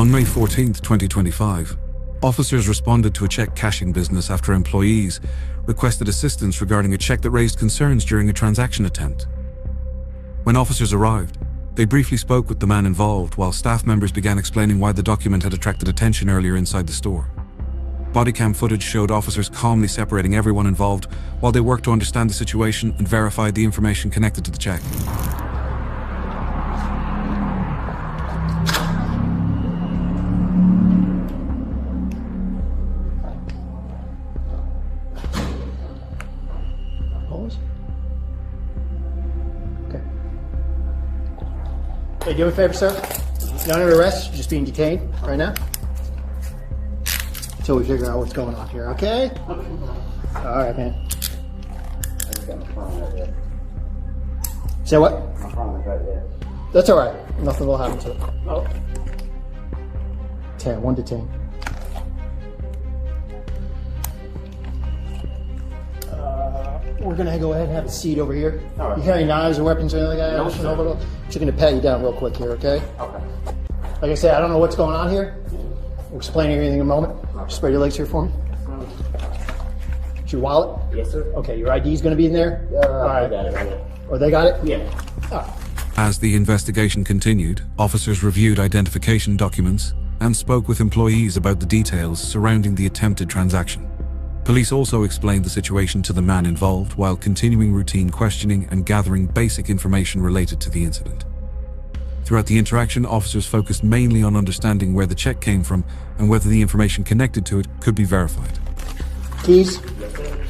On May 14, 2025, officers responded to a check cashing business after employees requested assistance regarding a check that raised concerns during a transaction attempt. When officers arrived, they briefly spoke with the man involved while staff members began explaining why the document had attracted attention earlier inside the store. Bodycam footage showed officers calmly separating everyone involved while they worked to understand the situation and verify the information connected to the check. Okay. Hey, do me a favor, sir. You're under arrest. You're just being detained right now until we figure out what's going on here. Okay? All right, man. I just got my phone right there. Say what? My phone is right there. That's all right. Nothing will happen to it. Oh. 10, 1 to 10. We're gonna go ahead and have a seat over here. All right. You carry knives or weapons or anything like that? No, sir. Just gonna pat you down real quick here, okay? Okay. Like I said, I don't know what's going on here. We'll explain everything in a moment. Spread your legs here for me. It's your wallet? Yes, sir. Okay, your ID is gonna be in there? All I right. got it right there. Oh, they got it? Yeah. All right. As the investigation continued, officers reviewed identification documents and spoke with employees about the details surrounding the attempted transaction. Police also explained the situation to the man involved while continuing routine questioning and gathering basic information related to the incident. Throughout the interaction, officers focused mainly on understanding where the check came from and whether the information connected to it could be verified. Keys? Yes, sir.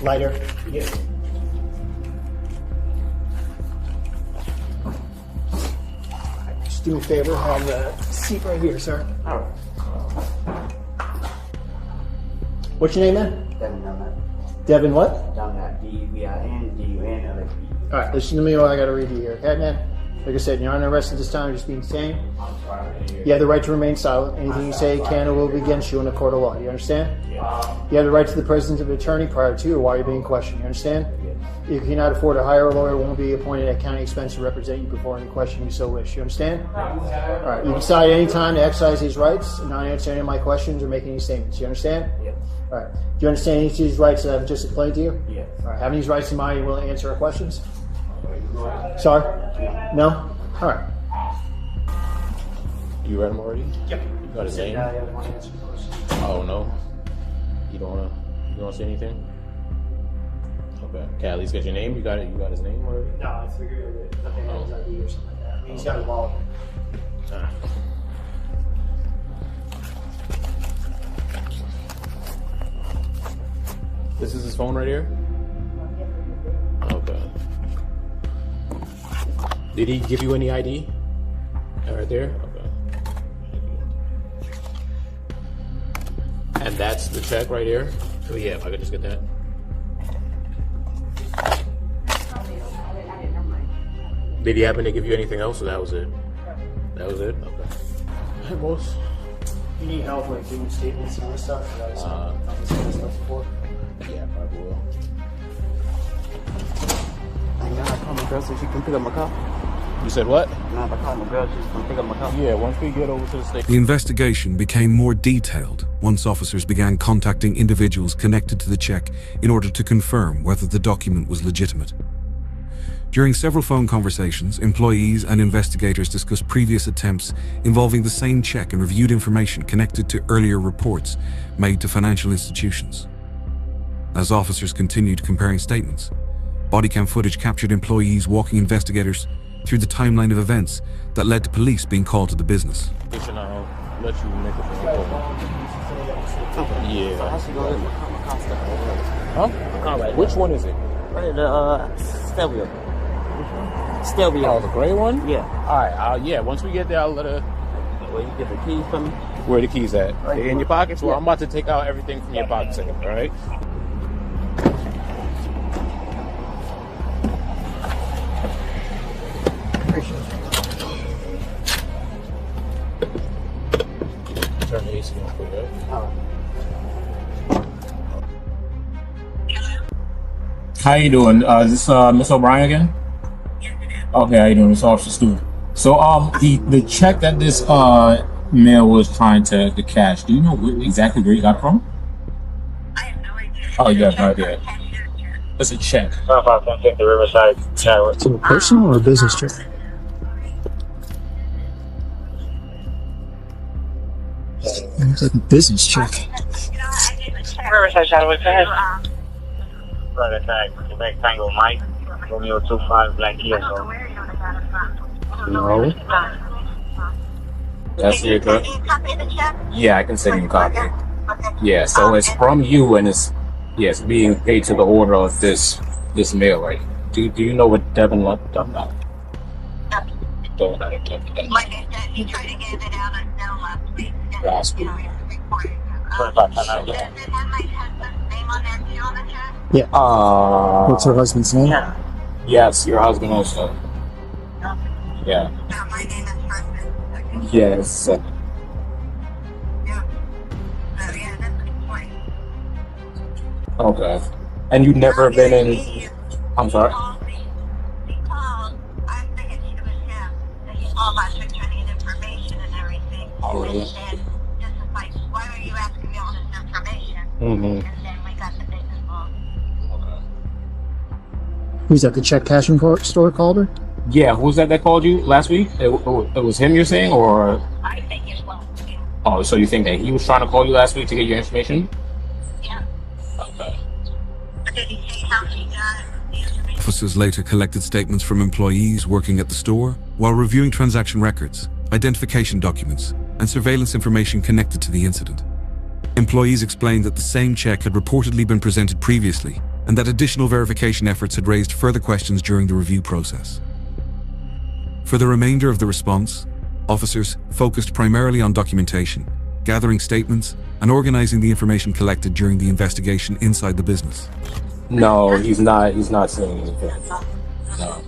Lighter? Yes. Just do me a favor, have a seat right here, sir. All right. What's your name, man? Devin Dunlap. Devin what? Dunlap. D-U-V-I-N, D-U-N-L-A-P. All right, listen to me while I got to read you here, okay, man? Like I said, you're under arrest at this time, you're just being detained. I'm sorry. You have the right to remain silent. Anything you say can or will be against you in a court of law. You understand? Yes. You have the right to the presence of an attorney prior to or while you're being questioned. You understand? Yes. If you cannot afford to hire a lawyer, won't be appointed at county expense to represent you before any question you so wish. You understand? All right. You decide at any time to exercise these rights and not answer any of my questions or make any statements. You understand? Yes. All right. Do you understand each of these rights that I've just explained to you? Yes. All right. Having these rights in mind, are you willing to answer our questions? Sorry? No? All right. You read him already? Yep. You got his name? Oh no. You don't wanna say anything? Okay. Can I at least get your name? You got it. You got his name already? No, I figured that nothing had his ID or something like that. I mean, he's got a wallet. Alright. This is his phone right here? Okay. Did he give you any ID? Right there? Okay. And that's the check right here? Oh yeah, if I could just get that. Did he happen to give you anything else, or that was it? That was it? Okay. Hey, boss. You need help with doing statements and all this stuff? I've done this kind of stuff before. Yeah, probably will. Now I call my girl so she can pick up my car. You said what? Now if I call my girl, she can pick up my car. Yeah, once we get over to the station. The investigation became more detailed once officers began contacting individuals connected to the check in order to confirm whether the document was legitimate. During several phone conversations, employees and investigators discussed previous attempts involving the same check and reviewed information connected to earlier reports made to financial institutions. As officers continued comparing statements, bodycam footage captured employees walking investigators through the timeline of events that led to police being called to the business. I'll let you make a phone call. Yeah. I should go get my car stuff over there. Huh? My car right Which one is it? there. Right, Stelvio. Stelvio. Oh, the gray one? Yeah. Alright, yeah, once we get there, I'll let her... Where you get the keys from me? Where are the keys at? Right They in your pockets? Well, Yeah. I'm about to take out everything from your pockets, alright? Appreciate it. Turn the AC on for you, right? How you doing? Is this Miss O'Brien again? Okay, how you doing? It's Officer So the check that this male was trying to cash, do you know exactly where he got from? I have no idea. Oh, you have no idea. It's a check. Is it a personal or a business check? It's like a business check. Riverside Shadowway, go ahead. Right attack, Quebec Tango Mike, Romeo 25 Black Eagle. No. That's your good. Can you copy the check? Yeah, I can send you a copy. Okay. Yeah, so it's from you, and it's being paid to the order of this mail, right? Do you know what Devin left? Don't know. Like I said, he tried to get it out until last week. And, Last week. You know, it's reported. Does it have my husband's name on there too on the check? Yeah. What's her husband's name? Yes, your husband also. Yeah. No, my name is husband. Yes. Yeah. So yeah, that's a good point. Okay. And you've never been in. I'm sorry. He called. I figured it was him. And he called last week trying to get information and everything. Oh, really? And he said, just like, why were you asking me all this information? Mm-hmm. And then we got the big involved. Who's that? The check cashing store called her? Yeah, who was that called you last week? It was him, you're saying, or? I think it was. Oh, so you think that he was trying to call you last week to get your information? Yeah. Okay. But did he say how he got the information? Officers later collected statements from employees working at the store while reviewing transaction records, identification documents, and surveillance information connected to the incident. Employees explained that the same check had reportedly been presented previously and that additional verification efforts had raised further questions during the review process. For the remainder of the response, officers focused primarily on documentation, gathering statements, and organizing the information collected during the investigation inside the business. No, he's not saying anything. No.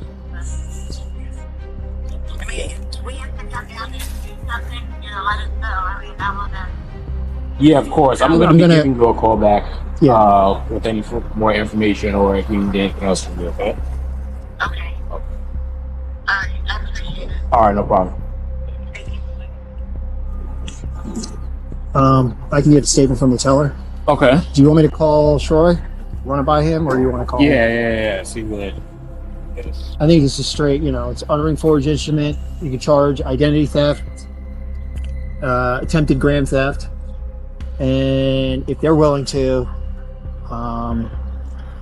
I mean, we have to come down and do something, you know, let us know. I mean, that will then. Yeah, of course. I'm gonna giving you a call back Yeah. with any more information or if you need anything else from me, okay? Okay. Alright, I appreciate it. Alright, no problem. Thank you. I can get a statement from the teller. Okay. Do you want me to call Troy? Run it by him, or do you want to call him? Yeah. See what. Yes. I think this is straight, it's uttering forged instrument. You can charge identity theft, attempted grand theft, and if they're willing to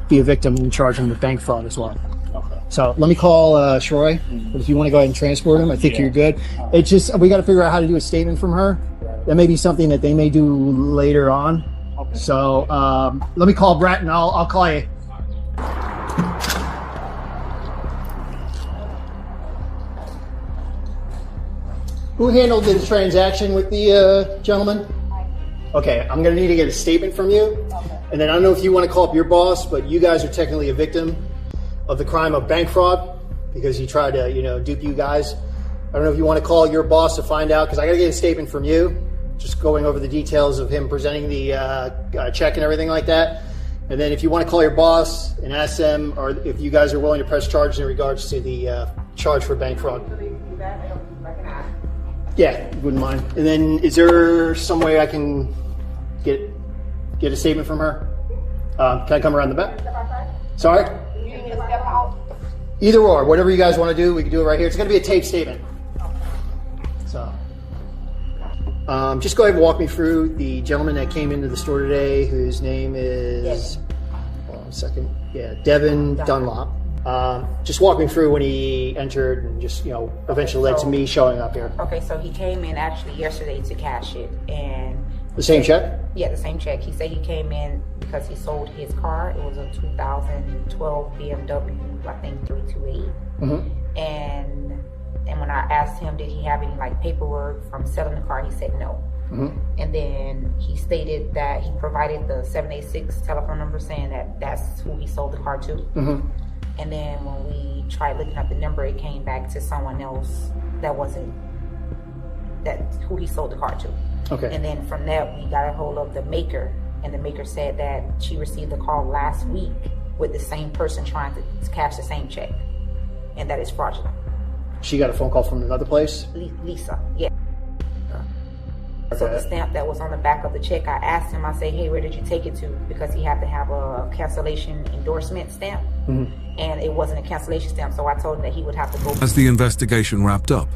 be a victim, you can charge them with bank fraud as well. Okay. So let me call Troy, but if you want to go ahead and transport him, I think you're good. It's just, we got to figure out how to do a statement from her. That may be something that they may do later on. Okay. So let me call Brett and I'll call you. Who handled the transaction with the gentleman? Okay, I'm going to need to get a statement from you. And then I don't know if you want to call up your boss, but you guys are technically a victim of the crime of bank fraud because he tried to, dupe you guys. I don't know if you want to call your boss to find out, because I got to get a statement from you, just going over the details of him presenting the check and everything like that. And then if you want to call your boss and ask them, or if you guys are willing to press charges in regards to the charge for bank fraud. Yeah, wouldn't mind. And then is there some way I can get a statement from her? Can I come around the back? Sorry? Either or, whatever you guys want to do, we can do it right here. It's going to be a tape statement. So, just go ahead and walk me through the gentleman that came into the store today, whose name is, hold on a second. Yeah, Devin Dunlop. Just walk me through when he entered and just, eventually led to me showing up here. Okay, so he came in actually yesterday to cash it, and The same check? Yeah, the same check. He said he came in because he sold his car. It was a 2012 BMW, I think 328. Mm-hmm. And when I asked him, did he have any paperwork from selling the car, he said no. Mm-hmm. And then he stated that he provided the 786 telephone number saying that that's who he sold the car to. Mm-hmm. And then when we tried looking up the number, it came back to someone else that wasn't who he sold the car to. Okay. And then from that, we got a hold of the maker, and the maker said that she received a call last week with the same person trying to cash the same check, and that is fraudulent. She got a phone call from another place? Lisa, yeah. So the stamp that was on the back of the check, I asked him, I say, hey, where did you take it to? Because he had to have a cancellation endorsement stamp, and it wasn't a cancellation stamp, so I told him that he would have to go. As the investigation wrapped up,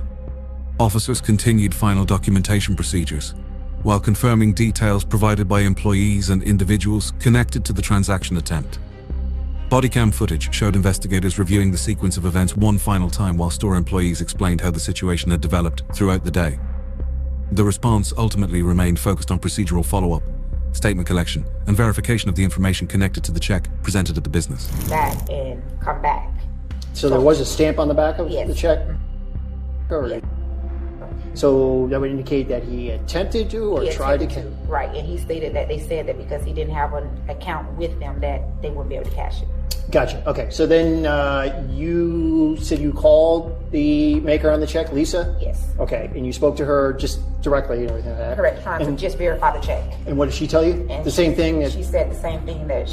officers continued final documentation procedures, while confirming details provided by employees and individuals connected to the transaction attempt. Bodycam footage showed investigators reviewing the sequence of events one final time while store employees explained how the situation had developed throughout the day. The response ultimately remained focused on procedural follow-up, statement collection, and verification of the information connected to the check presented at the business. Back and come back. So there was a stamp on the back of Yes. the check? Or- Yes. So that would indicate that he attempted to or He tried to attempted to, right, and he stated that they said that because he didn't have an account with them that they wouldn't be able to cash it. Gotcha. Okay. So then you said you called the maker on the check, Lisa? Yes. Okay. And you spoke to her just directly and everything like that? Correct, trying to just verify the check. And what did she tell you? And The same thing? She said the same thing, that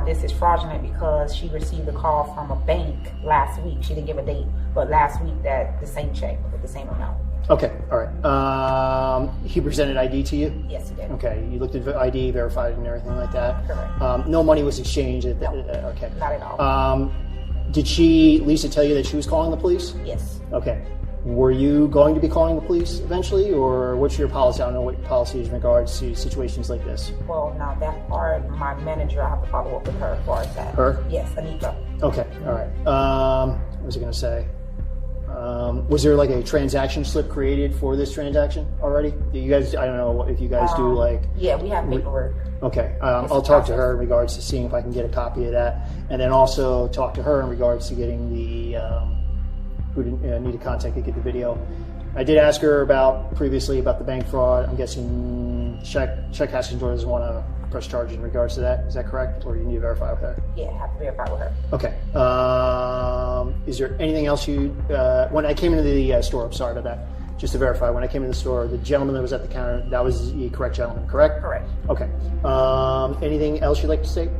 this is fraudulent because she received a call from a bank last week. She didn't give a date, but last week that the same check with the same amount. Okay. All right. He presented ID to you? Yes, he did. Okay. You looked at the ID, verified it and everything like that? Correct. No money was exchanged? At the, No. Okay. Not at all. Did Lisa tell you that she was calling the police? Yes. Okay. Were you going to be calling the police eventually, or what's your policy? I don't know what your policy is in regards to situations like this. Well, now that part, my manager, I have to follow up with her as far as that. Her? Yes, Anika. Okay. All right. What was I going to say? Was there like a transaction slip created for this transaction already? Do you guys, I don't know if you guys do like... Yeah, we have paperwork. Okay. It's I'll a talk to process. her in regards to seeing if I can get a copy of that. And then also talk to her in regards to getting the, who need to contact to get the video. I did ask her previously about the bank fraud. I'm guessing check cashing door doesn't want to press charges in regards to that. Is that correct? Or you need to verify with her? Yeah, I have to verify with her. Okay. Is there anything else when I came into the store, I'm sorry about that, just to verify, when I came in the store, the gentleman that was at the counter, that was the correct gentleman, correct? Correct. Okay. Anything else you'd like to say?